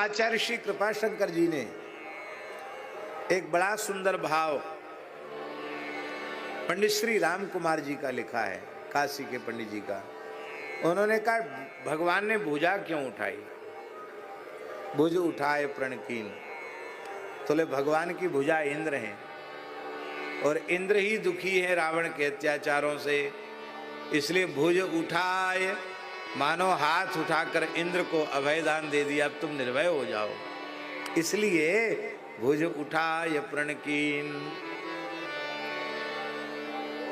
आचार्य श्री कृपाशंकर जी ने एक बड़ा सुंदर भाव पंडित श्री राम कुमार जी का लिखा है, काशी के पंडित जी का। उन्होंने कहा भगवान ने भुजा क्यों उठाई, भुज उठाए प्रणकीन। तो ले भगवान की भुजा इंद्र हैं और इंद्र ही दुखी है रावण के अत्याचारों से, इसलिए भुज उठाए मानो हाथ उठाकर इंद्र को अभयदान दे दिया, अब तुम निर्भय हो जाओ, इसलिए भुज उठाए प्रणकीन।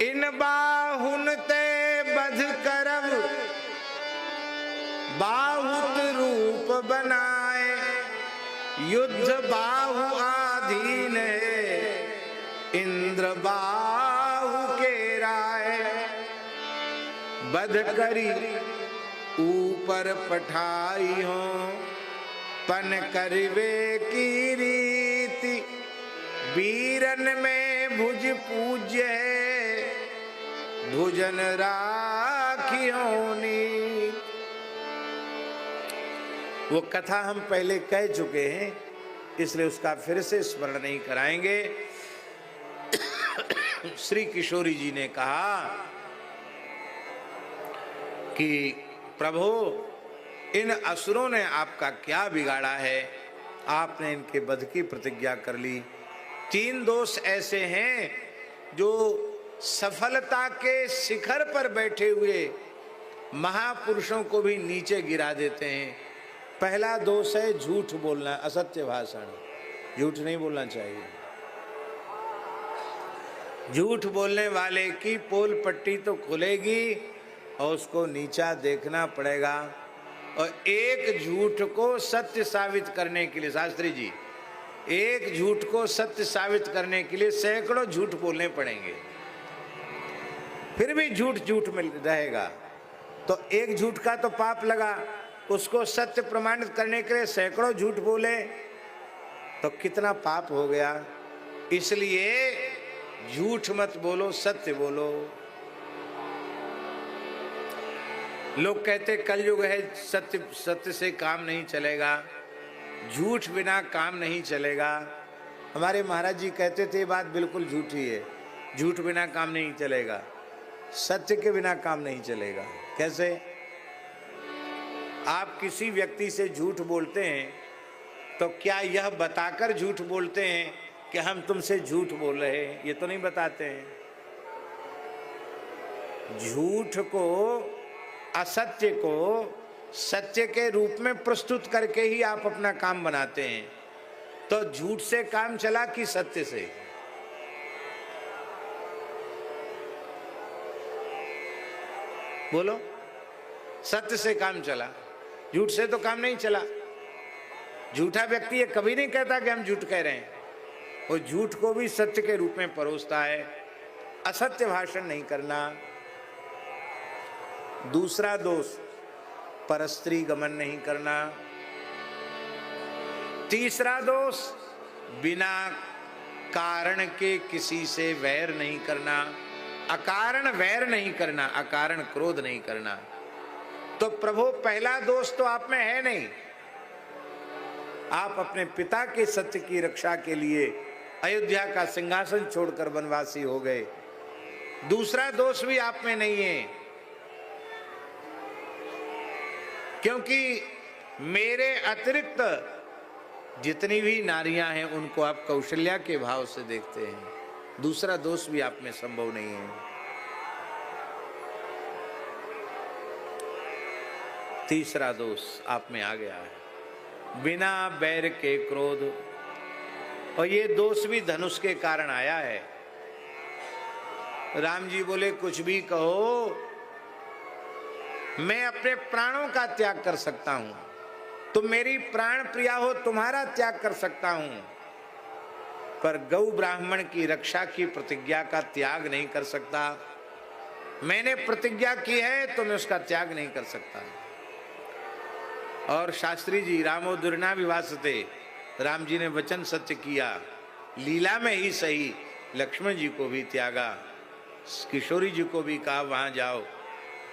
इन बाहुन ते बध करब बाहुत रूप बनाए, युद्ध बाहु आधीन है इंद्र बाहु के राय। बध करी ऊपर पठाई हो पन करिवे की रीति, वीरन में भुज पूज्य है भुजन राखी होनी। वो कथा हम पहले कह चुके हैं, इसलिए उसका फिर से स्मरण नहीं कराएंगे। श्री किशोरी जी ने कहा कि प्रभु इन असुरों ने आपका क्या बिगाड़ा है, आपने इनके वध की प्रतिज्ञा कर ली। 3 दोष ऐसे हैं जो सफलता के शिखर पर बैठे हुए महापुरुषों को भी नीचे गिरा देते हैं। पहला दोष है झूठ बोलना, असत्य भाषण। झूठ नहीं बोलना चाहिए। झूठ बोलने वाले की पोल पट्टी तो खुलेगी और उसको नीचा देखना पड़ेगा। और एक झूठ को सत्य साबित करने के लिए, शास्त्री जी, एक झूठ को सत्य साबित करने के लिए सैकड़ों झूठ बोलने पड़ेंगे, फिर भी झूठ झूठ में रहेगा। तो एक झूठ का तो पाप लगा, उसको सत्य प्रमाणित करने के लिए सैकड़ों झूठ बोले तो कितना पाप हो गया। इसलिए झूठ मत बोलो, सत्य बोलो। लोग कहते कलयुग है, सत्य से काम नहीं चलेगा, झूठ बिना काम नहीं चलेगा। हमारे महाराज जी कहते थे ये बात बिल्कुल झूठी है, झूठ बिना काम नहीं चलेगा, सत्य के बिना काम नहीं चलेगा। कैसे? आप किसी व्यक्ति से झूठ बोलते हैं तो क्या यह बताकर झूठ बोलते हैं कि हम तुमसे झूठ बोल रहे हैं? ये तो नहीं बताते हैं। झूठ को, असत्य को सत्य के रूप में प्रस्तुत करके ही आप अपना काम बनाते हैं। तो झूठ से काम चला कि सत्य से? बोलो। सत्य से काम चला, झूठ से तो काम नहीं चला। झूठा व्यक्ति ये कभी नहीं कहता कि हम झूठ कह रहे हैं, वो झूठ को भी सत्य के रूप में परोसता है। असत्य भाषण नहीं करना। दूसरा दोष, परस्त्री गमन नहीं करना। तीसरा दोष, बिना कारण के किसी से वैर नहीं करना। अकारण वैर नहीं करना, अकारण क्रोध नहीं करना। तो प्रभु पहला दोष तो आप में है नहीं। आप अपने पिता के सत्य की रक्षा के लिए अयोध्या का सिंहासन छोड़कर वनवासी हो गए। दूसरा दोष भी आप में नहीं है, क्योंकि मेरे अतिरिक्त जितनी भी नारियां हैं उनको आप कौशल्या के भाव से देखते हैं। दूसरा दोष भी आप में संभव नहीं है। तीसरा दोष आप में आ गया है, बिना बैर के क्रोध। और ये दोष भी धनुष के कारण आया है। राम जी बोले कुछ भी कहो, मैं अपने प्राणों का त्याग कर सकता हूं, तुम मेरी प्राण प्रिया हो, तुम्हारा त्याग कर सकता हूं, पर गौ ब्राह्मण की रक्षा की प्रतिज्ञा का त्याग नहीं कर सकता। मैंने प्रतिज्ञा की है तो मैं उसका त्याग नहीं कर सकता। और शास्त्री जी, रामो दुर्ना विवासते, राम जी ने वचन सत्य किया, लीला में ही सही लक्ष्मण जी को भी त्यागा, किशोरी जी को भी कहा वहां जाओ,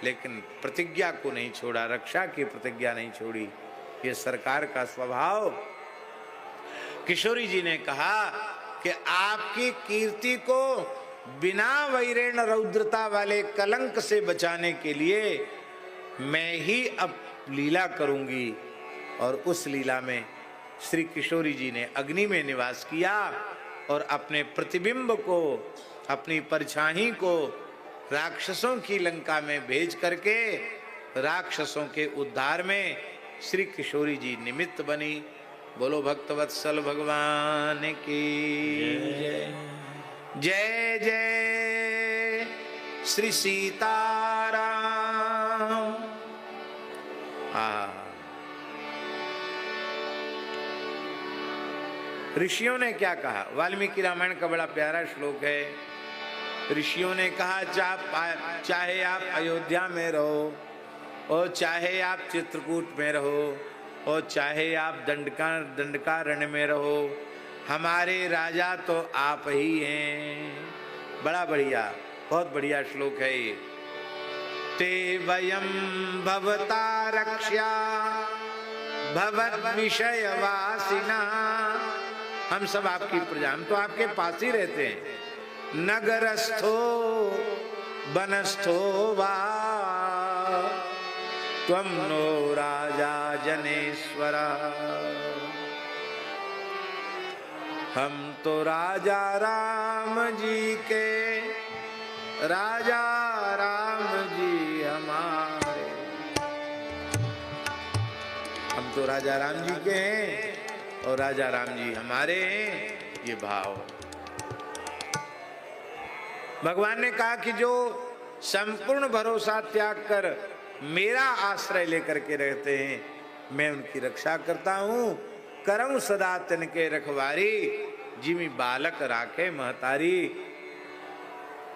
लेकिन प्रतिज्ञा को नहीं छोड़ा, रक्षा की प्रतिज्ञा नहीं छोड़ी। ये सरकार का स्वभाव। किशोरी जी ने कहा कि आपकी कीर्ति को बिना वैरेण रौद्रता वाले कलंक से बचाने के लिए मैं ही अब लीला करूंगी। और उस लीला में श्री किशोरी जी ने अग्नि में निवास किया और अपने प्रतिबिंब को, अपनी परछाई को राक्षसों की लंका में भेज करके राक्षसों के उद्धार में श्री किशोरी जी निमित्त बनी। बोलो भक्तवत्सल भगवान की जय। जय जय श्री सीताराम। ऋषियों ने क्या कहा? वाल्मीकि रामायण का बड़ा प्यारा श्लोक है। ऋषियों ने कहा चाहे आप अयोध्या में रहो और चाहे आप चित्रकूट में रहो और चाहे आप दंडकारण्य में रहो, हमारे राजा तो आप ही हैं। बड़ा बढ़िया, बहुत बढ़िया श्लोक है ये। ते वयम भवता रक्ष्या भवद विषयवासिना, हम सब आपकी प्रजा, हम तो आपके पास ही रहते हैं। नगरस्थो वनस्थो वा त्वं नो राजा जनेश्वरा, हम तो राजा राम जी के, राजा राम जी हमारे, हम तो राजा राम जी के हैं और राजा राम जी हमारे हैं। ये भाव भगवान ने कहा कि जो संपूर्ण भरोसा त्याग कर मेरा आश्रय लेकर के रहते हैं, मैं उनकी रक्षा करता हूं। करऊं सदा तिनके रखवारी, जिमी बालक राखे महतारी।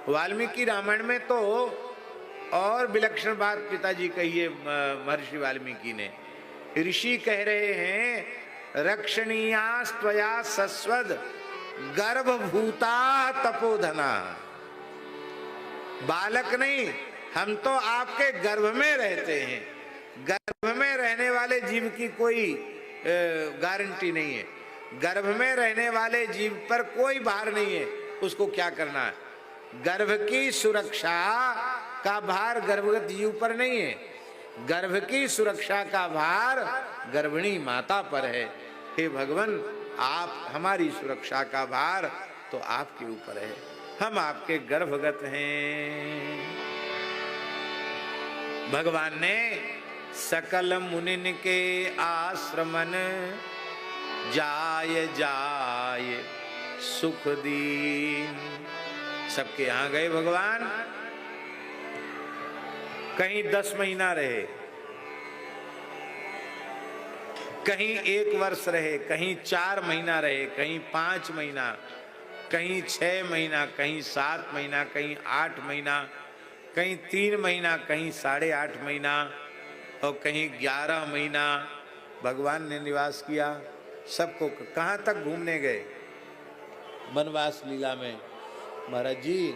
वाल्मीकि रामायण में तो और विलक्षण बात पिताजी कही है महर्षि वाल्मीकि ने। ऋषि कह रहे हैं, रक्षणीयास्त्वया सस्वद गर्भभूता तपोधना। बालक नहीं, हम तो आपके गर्भ में रहते हैं। गर्भ में रहने वाले जीव की कोई गारंटी नहीं है। गर्भ में रहने वाले जीव पर कोई भार नहीं है। उसको क्या करना है? गर्भ की सुरक्षा का भार गर्भवत जीव पर नहीं है। गर्भ की सुरक्षा का भार गर्भिणी माता पर है। हे भगवान, आप हमारी सुरक्षा का भार तो आपके ऊपर है। हम आपके गर्भगत हैं। भगवान ने सकल मुनिन के आश्रमन जाय जाय सुख दीन। सबके यहां गए भगवान। कहीं 10 महीना रहे, कहीं 1 वर्ष रहे, कहीं 4 महीना रहे, कहीं 5 महीना, कहीं 6 महीना, कहीं 7 महीना, कहीं 8 महीना, कहीं 3 महीना, कहीं 8.5 महीना और कहीं 11 महीना भगवान ने निवास किया। सबको कहाँ तक घूमने गए? वनवास लीला में। महाराज जी,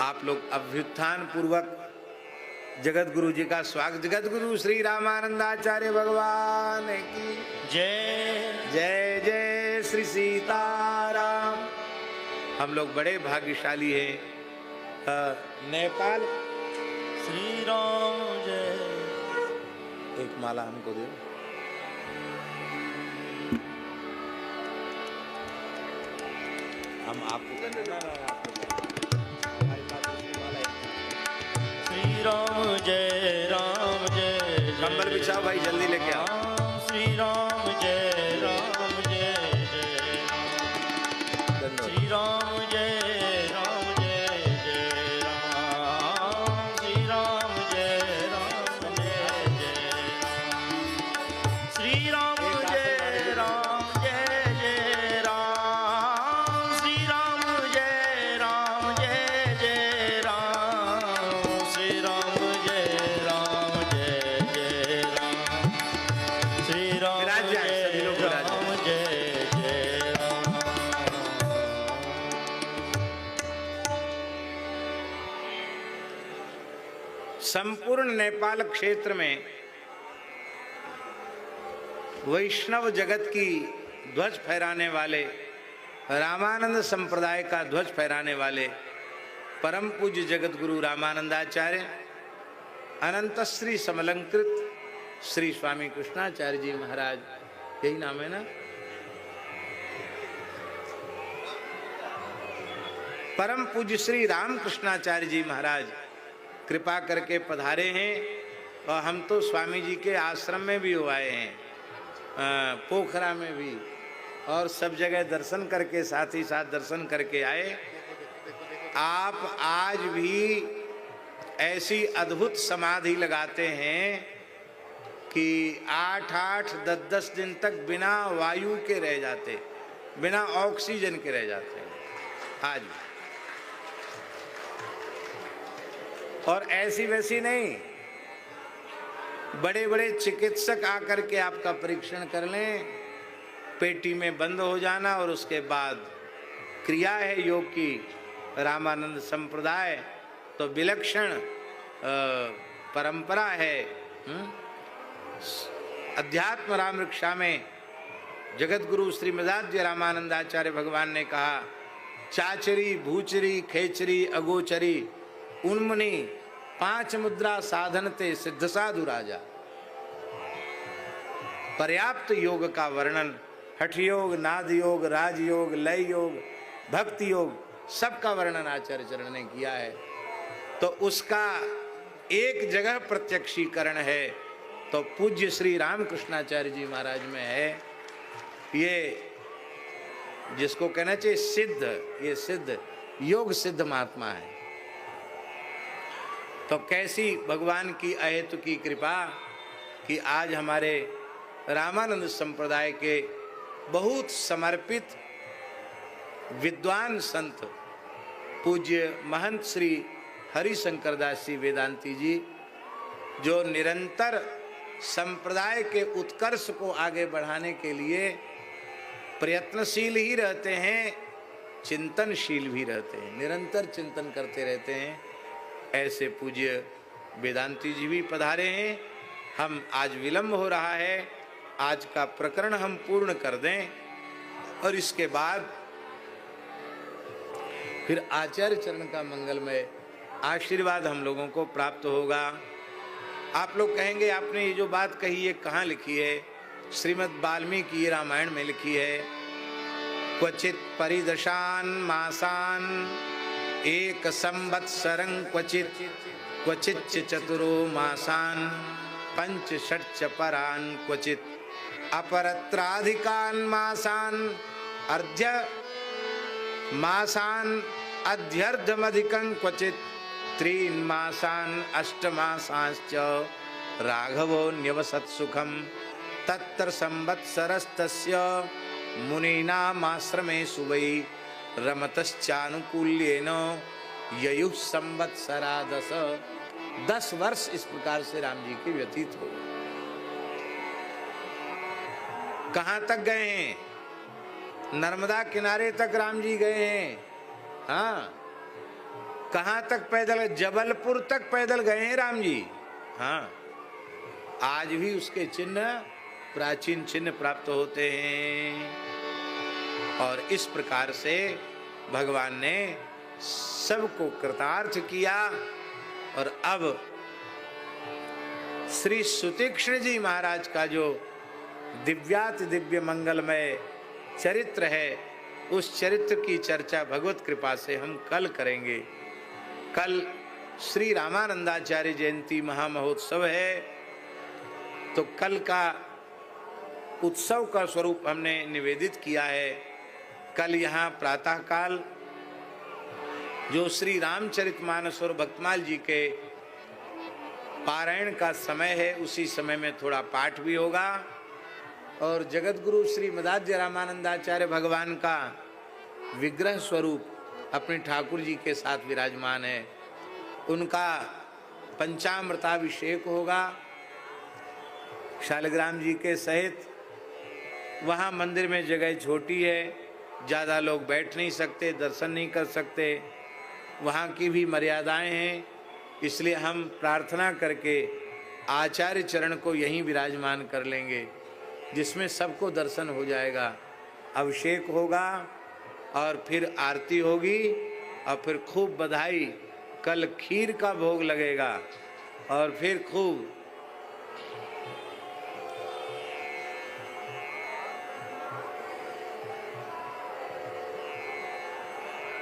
आप लोग अभ्युत्थान पूर्वक जगत गुरु जी का स्वागत। जगत गुरु श्री रामानंदाचार्य भगवान की जय। जय जय श्री सीताराम। हम लोग बड़े भाग्यशाली हैं। नेपाल श्री राम जय। एक माला हमको दे। हम आपको श्री राम जय राम जय। कंबल बिछाओ भाई, जल्दी लेके आओ। श्री राम जय राम जय जय। श्री राम जय राम जय जय राम। श्री राम जय राम जय जय राम। श्री राम जय राम जय जय राम। श्री राम जय राम जय जय राम। श्री राम जय राम जय जय राम। श्री राम संपूर्ण नेपाल क्षेत्र में वैष्णव जगत की ध्वज फहराने वाले, रामानंद संप्रदाय का ध्वज फहराने वाले परम पूज्य जगत गुरु रामानंदाचार्य अनंत श्री समलंकृत श्री स्वामी कृष्णाचार्य जी महाराज, यही नाम है ना, परम पूज्य श्री राम कृष्णाचार्य जी महाराज कृपा करके पधारे हैं। और हम तो स्वामी जी के आश्रम में भी हो आए हैं, पोखरा में भी, और सब जगह दर्शन करके, साथ ही साथ दर्शन करके आए। आप आज भी ऐसी अद्भुत समाधि लगाते हैं कि 8-8, 10-10 दिन तक बिना वायु के रह जाते, बिना ऑक्सीजन के रह जाते हैं आज भी। और ऐसी वैसी नहीं, बड़े बड़े चिकित्सक आकर के आपका परीक्षण कर लें, पेटी में बंद हो जाना, और उसके बाद क्रिया है योग की, रामानंद संप्रदाय तो विलक्षण परंपरा है। अध्यात्म राम रक्षा में जगत गुरु श्रीमदाद्य रामानंदाचार्य भगवान ने कहा, चाचरी भूचरी खेचरी अगोचरी उन्मनी 5 मुद्रा साधनते सिद्ध साधु राजा। पर्याप्त योग का वर्णन, हठ योग, नाद योग, राजयोग, लय योग, भक्ति योग, सबका वर्णन आचार्य चरण ने किया है। तो उसका एक जगह प्रत्यक्षीकरण है तो पूज्य श्री रामकृष्णाचार्य जी महाराज में है। ये जिसको कहना चाहिए सिद्ध, ये सिद्ध योग सिद्ध महात्मा है। तो कैसी भगवान की अहेतु की कृपा कि आज हमारे रामानंद संप्रदाय के बहुत समर्पित विद्वान संत पूज्य महंत श्री हरिशंकर दास जी वेदांती जी, जो निरंतर संप्रदाय के उत्कर्ष को आगे बढ़ाने के लिए प्रयत्नशील ही रहते हैं, चिंतनशील भी रहते हैं, निरंतर चिंतन करते रहते हैं, ऐसे पूज्य वेदांती जी भी पधारे हैं। हम आज विलंब हो रहा है, आज का प्रकरण हम पूर्ण कर दें और इसके बाद फिर आचार्य चरण का मंगलमय आशीर्वाद हम लोगों को प्राप्त होगा। आप लोग कहेंगे आपने ये जो बात कही है कहाँ लिखी है? श्रीमद् वाल्मीकि रामायण में लिखी है। क्वचित परिदशान मासान एक संवत्सरं क्वचित क्वचित चतुरो मासान पंच षट् परान क्वचित अपरत्राधिकान मासान अर्ध्य मासान अध्यर्धमधिकं क्वचित त्रीन् मासान अष्टमासांश्च राघवो न्यवसत् सुखम तत्र संवत्सरस्तस्य मुनीनामाश्रमेषु वै रमतश्चानुकूल्येन ययुः संवत्सरा 10 वर्ष इस प्रकार से राम जी के व्यतीत हो गए। कहाँ तक गए हैं? नर्मदा किनारे तक राम जी गए हैं। हाँ, कहाँ तक पैदल? जबलपुर तक पैदल गए हैं राम जी। हाँ, आज भी उसके चिन्ह, प्राचीन चिन्ह प्राप्त होते हैं। और इस प्रकार से भगवान ने सबको कृतार्थ किया। और अब श्री सुतीक्ष्ण जी महाराज का जो दिव्याति दिव्य मंगलमय चरित्र है, उस चरित्र की चर्चा भगवत कृपा से हम कल करेंगे। कल श्री रामानंदाचार्य जयंती महामहोत्सव है, तो कल का उत्सव का स्वरूप हमने निवेदित किया है। कल यहाँ प्रातःकाल जो श्री रामचरितमानस और भक्तमाल जी के पारायण का समय है, उसी समय में थोड़ा पाठ भी होगा। और जगत गुरु श्री मदाद्य रामानंदाचार्य भगवान का विग्रह स्वरूप अपने ठाकुर जी के साथ विराजमान है, उनका पंचामृताभिषेक होगा शालिग्राम जी के सहित। वहाँ मंदिर में जगह छोटी है, ज़्यादा लोग बैठ नहीं सकते, दर्शन नहीं कर सकते, वहाँ की भी मर्यादाएं हैं। इसलिए हम प्रार्थना करके आचार्य चरण को यहीं विराजमान कर लेंगे, जिसमें सबको दर्शन हो जाएगा। अभिषेक होगा और फिर आरती होगी और फिर खूब बधाई। कल खीर का भोग लगेगा और फिर खूब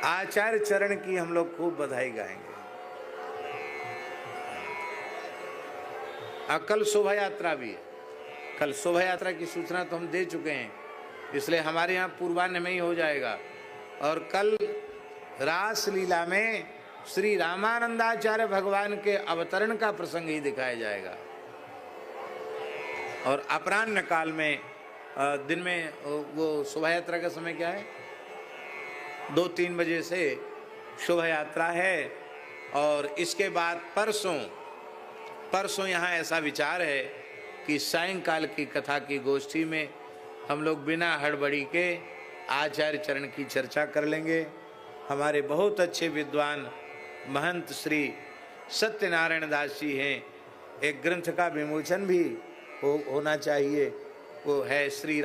आचार्य चरण की हम लोग खूब बधाई गाएंगे। कल शोभा यात्रा भी है। कल शोभा यात्रा की सूचना तो हम दे चुके हैं, इसलिए हमारे यहाँ पूर्वान्ह में ही हो जाएगा। और कल रास लीला में श्री रामानंदाचार्य भगवान के अवतरण का प्रसंग ही दिखाया जाएगा। और अपराह्न काल में दिन में वो शोभा यात्रा का समय क्या है, 2-3 बजे से शोभा यात्रा है। और इसके बाद परसों यहाँ ऐसा विचार है कि सायंकाल की कथा की गोष्ठी में हम लोग बिना हड़बड़ी के आचार्य चरण की चर्चा कर लेंगे। हमारे बहुत अच्छे विद्वान महंत श्री सत्यनारायण दास जी हैं। एक ग्रंथ का विमोचन भी होना चाहिए, वो है श्री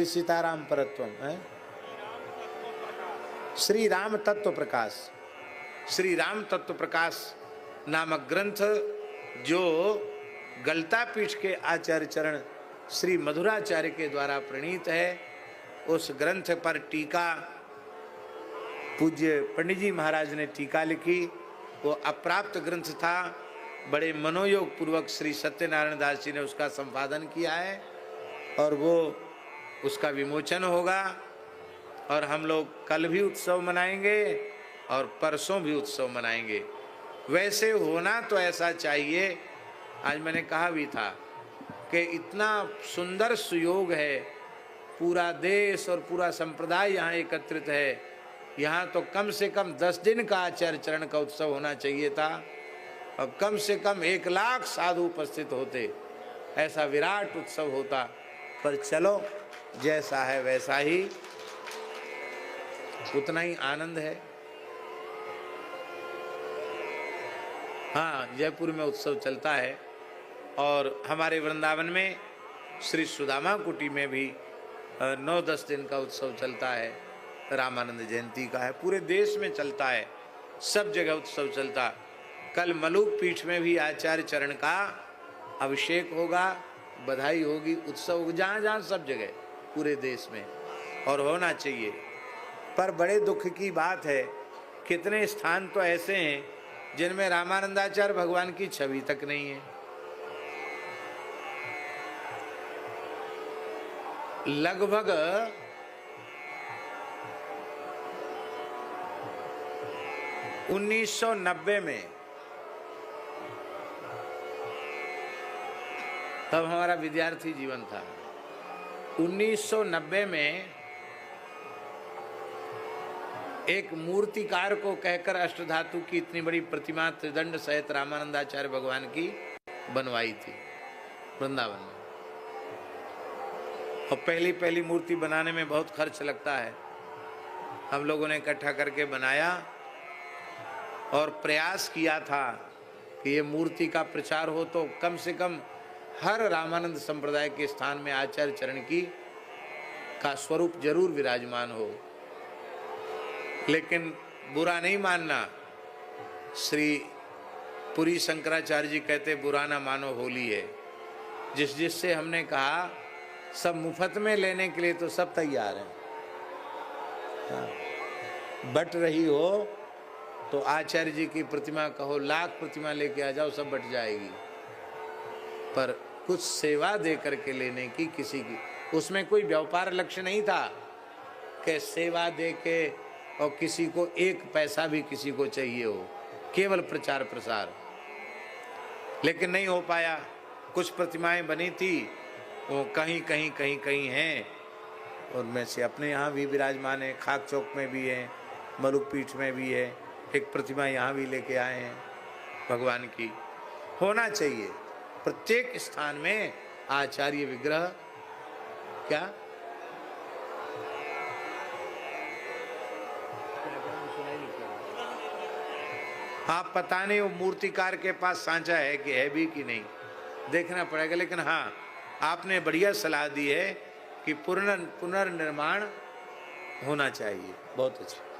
सीताराम परत्वम है, श्री राम तत्व प्रकाश, श्री राम तत्व प्रकाश नामक ग्रंथ, जो गलता पीठ के आचार्य चरण श्री मधुराचार्य के द्वारा प्रणीत है। उस ग्रंथ पर टीका पूज्य पंडित जी महाराज ने टीका लिखी। वो अप्राप्त ग्रंथ था, बड़े मनोयोग पूर्वक श्री सत्यनारायण दास जी ने उसका संपादन किया है और वो उसका विमोचन होगा। और हम लोग कल भी उत्सव मनाएंगे और परसों भी उत्सव मनाएंगे। वैसे होना तो ऐसा चाहिए, आज मैंने कहा भी था कि इतना सुंदर सुयोग है, पूरा देश और पूरा संप्रदाय यहाँ एकत्रित है। यहाँ तो कम से कम 10 दिन का आचार्य चरण का उत्सव होना चाहिए था और कम से कम 1 लाख साधु उपस्थित होते, ऐसा विराट उत्सव होता। पर चलो, जैसा है वैसा ही, उतना ही आनंद है। हाँ, जयपुर में उत्सव चलता है और हमारे वृंदावन में श्री सुदामा कुटी में भी 9-10 दिन का उत्सव चलता है। रामानंद जयंती का है, पूरे देश में चलता है, सब जगह उत्सव चलता। कल मलुक पीठ में भी आचार्य चरण का अभिषेक होगा, बधाई होगी, उत्सव होगा, जहाँ जहाँ सब जगह पूरे देश में, और होना चाहिए। पर बड़े दुख की बात है, कितने स्थान तो ऐसे हैं जिनमें रामानंदाचार्य भगवान की छवि तक नहीं है। लगभग 1990 में, तब हमारा विद्यार्थी जीवन था, 1990 में एक मूर्तिकार को कहकर अष्टधातु की इतनी बड़ी प्रतिमा त्रिदंड सहित रामानंदाचार्य भगवान की बनवाई थी वृंदावन में। और पहली मूर्ति बनाने में बहुत खर्च लगता है। हम लोगों ने इकट्ठा करके बनाया और प्रयास किया था कि ये मूर्ति का प्रचार हो तो कम से कम हर रामानंद संप्रदाय के स्थान में आचार्य चरण की का स्वरूप जरूर विराजमान हो। लेकिन बुरा नहीं मानना, श्री पुरी शंकराचार्य जी कहते बुरा ना मानो होली है। जिससे हमने कहा सब मुफ्त में लेने के लिए तो सब तैयार हैं, बट रही हो तो आचार्य जी की प्रतिमा कहो, लाख प्रतिमा लेके आ जाओ, सब बट जाएगी। पर कुछ सेवा दे करके लेने की, किसी की, उसमें कोई व्यापार लक्ष्य नहीं था कि सेवा दे के और किसी को एक पैसा भी किसी को चाहिए हो, केवल प्रचार प्रसार। लेकिन नहीं हो पाया। कुछ प्रतिमाएं बनी थी, वो कहीं हैं, उनमें से अपने यहाँ भी विराजमान है, खाक चौक में भी है, मलुक पीठ में भी है, एक प्रतिमा यहाँ भी लेके आए हैं भगवान की। होना चाहिए प्रत्येक स्थान में आचार्य विग्रह। क्या हाँ, पता नहीं वो मूर्तिकार के पास सांचा है कि है भी कि नहीं, देखना पड़ेगा। लेकिन हाँ, आपने बढ़िया सलाह दी है कि पुनर्निर्माण होना चाहिए। बहुत अच्छा।